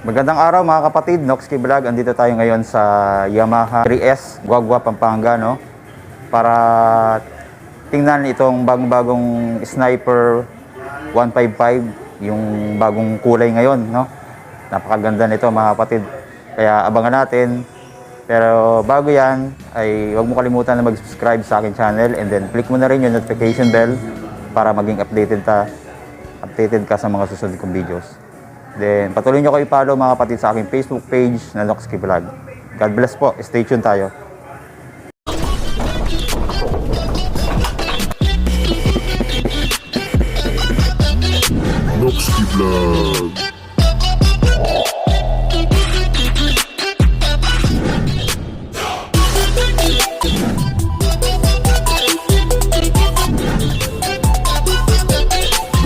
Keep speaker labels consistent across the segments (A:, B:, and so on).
A: Magandang araw mga kapatid, Noxky Vlog. Andito tayo ngayon sa Yamaha 3S, Guagua, Pampanga, no? Para tingnan itong bagong-bagong Sniper 155, yung bagong kulay ngayon, no? Napakaganda nito mga kapatid. Kaya abangan natin. Pero bago yan, ay huwag mo kalimutan na mag-subscribe sa akin channel and then click mo na rin yung notification bell para maging updated ka sa mga susunod kong videos. Then, patuloy nyo ko i-follow mga kapatid sa aking Facebook page na Noxky Vlog. God bless po. Stay tuned tayo.
B: Noxky Vlog.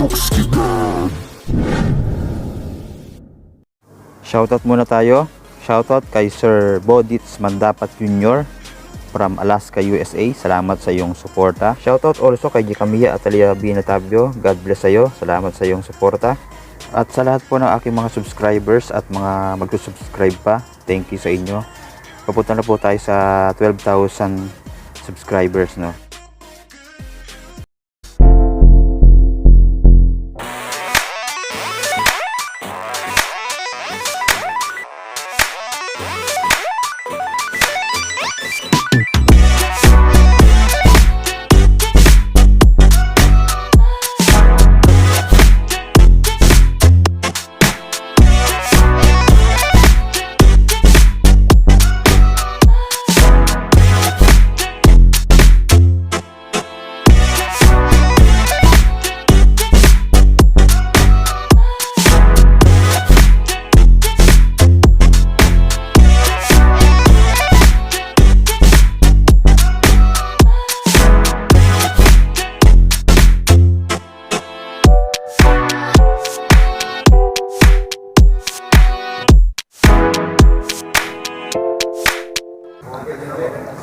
B: Noxky Vlog.
A: Shoutout muna tayo. Shoutout kay Sir Bodits Mandapat Jr. from Alaska, USA. Salamat sa iyong suporta. Shoutout also kay Jicamilla Atalia Binatabio. God bless sa iyo. Salamat sa iyong suporta. At sa lahat po ng aking mga subscribers at mga magsusubscribe pa, thank you sa inyo. Papunta na po tayo sa 12,000 subscribers, no?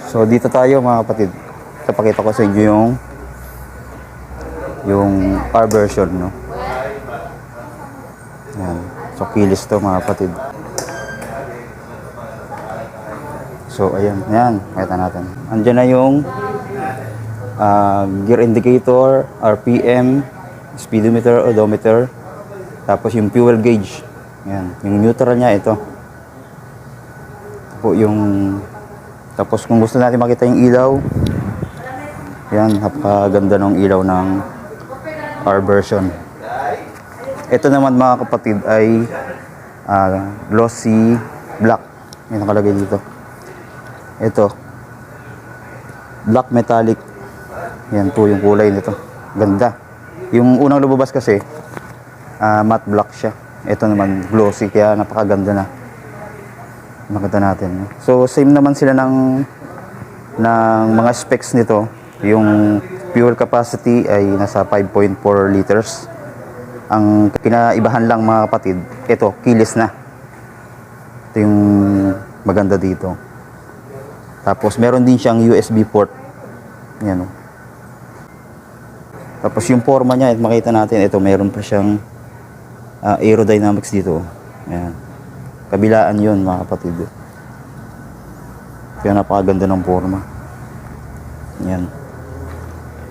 A: So dito tayo mga kapatid. Ipakita ko sa inyo yung R version, no. Yan. So kilis to mga kapatid. So ayan, yan, makita natin. Andiyan na yung gear indicator, RPM, speedometer, odometer, tapos yung fuel gauge. Yan, yung neutral niya ito. Po yung tapos kung gusto natin makita yung ilaw, yan, napakaganda ng ilaw ng R version. Ito naman mga kapatid ay glossy black. Yan nakalagay dito. Ito, black metallic. Yan po yung kulay nito. Ganda. Yung unang lumabas kasi, matte black siya. Ito naman glossy, kaya napakaganda na. Makita natin. So same naman sila ng mga specs nito. Yung fuel capacity ay nasa 5.4 liters. Ang kinaibahan lang mga kapatid, ito keyless na. Ito yung maganda dito. Tapos meron din siyang USB port. Yan, oh. Tapos yung forma niya, makita natin, ito meron pa siyang aerodynamics dito. Ayan. Kabilaan yun mga kapatid. Kaya napakaganda ng forma. Yan.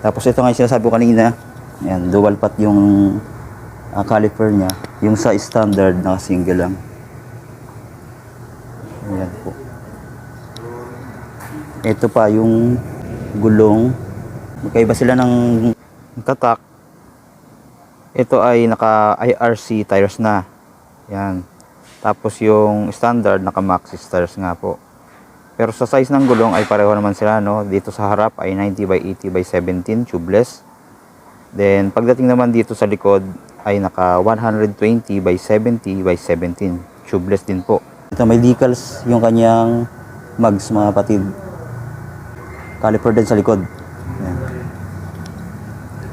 A: Tapos ito nga yung sinasabi ko kanina. Yan, dual pat yung caliper niya. Yung sa standard na single lang. Yan po. Ito pa yung gulong. Magkaiba sila ng tatak. Ito ay naka IRC tires na. Yan. Tapos yung standard naka maxi tires nga po. Pero sa size ng gulong ay pareho naman sila, no. Dito sa harap ay 90 by 80 by 17 tubeless. Then pagdating naman dito sa likod ay naka 120 by 70 by 17 tubeless din po. Ito may decals yung kanyang mags mga kapatid. Caliper din sa likod. Ayan.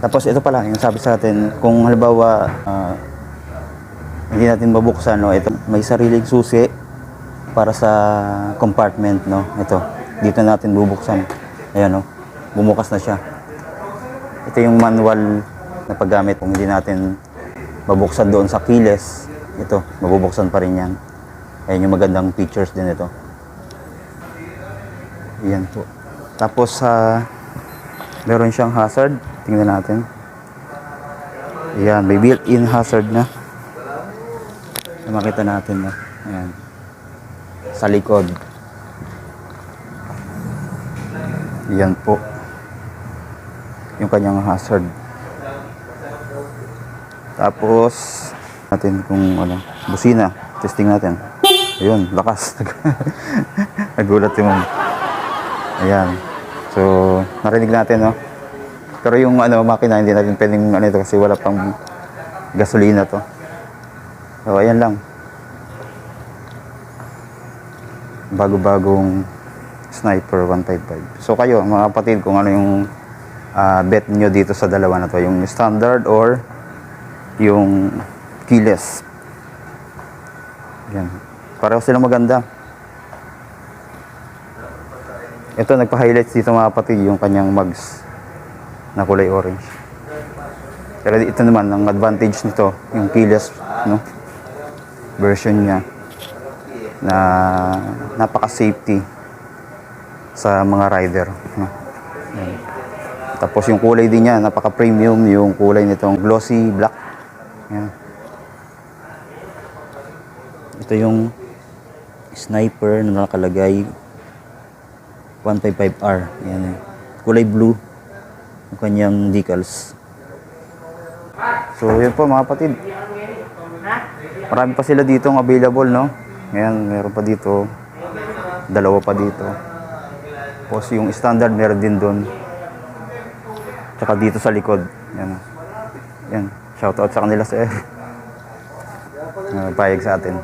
A: Tapos ito pala yung sabi sa atin, kung halimbawa hindi natin mabuksan, no, ito may sariling susi para sa compartment, no. Ito, dito natin bubuksan. Ayan, no. Bumukas na siya. Ito yung manual na paggamit kung hindi natin mabuksan doon sa keyless. ito, mabubuksan pa rin yan. Ayan yung magandang features din ito. Yan po. Tapos meron siyang hazard. Tingnan natin. Ayan, may built-in hazard na. Makita natin na. Ayan. Sa likod. Yan po. Yung kanyang hazard. Tapos natin kung ano, busina. Testing natin. Ayun, lakas. Nagulat yung ayan. So, narinig natin, no? Pero yung makina, hindi natin pwedeng ito kasi wala pang gasolina to. So, ayan lang. Bago-bagong Sniper 155. So, kayo, mga kapatid, kung ano yung bet nyo dito sa dalawa na to. Yung standard or yung keyless. Ayan. Pareho silang maganda. Ito, nagpa-highlights dito mga kapatid, yung kanyang mugs na kulay orange. Pero ito naman, ang advantage nito, yung keyless, no, version niya, na napaka-safety sa mga rider. No? Yan. Tapos yung kulay din niya, napaka-premium yung kulay nitong glossy black. Yan. Ito yung Sniper na nakalagay 155R. Yan eh. Kulay blue yung kanyang decals. So yun po mga kapatid. Marami pa sila dito available, no? Ngayon meron pa dito. Dalawa pa dito. Tapos yung standard meron din doon. Tsaka dito sa likod. Yan. Yan. Shoutout sa kanila sir. Payag sa atin.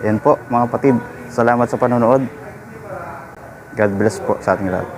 A: Yan po mga kapatid. Salamat sa panonood. God bless po sa ating lahat.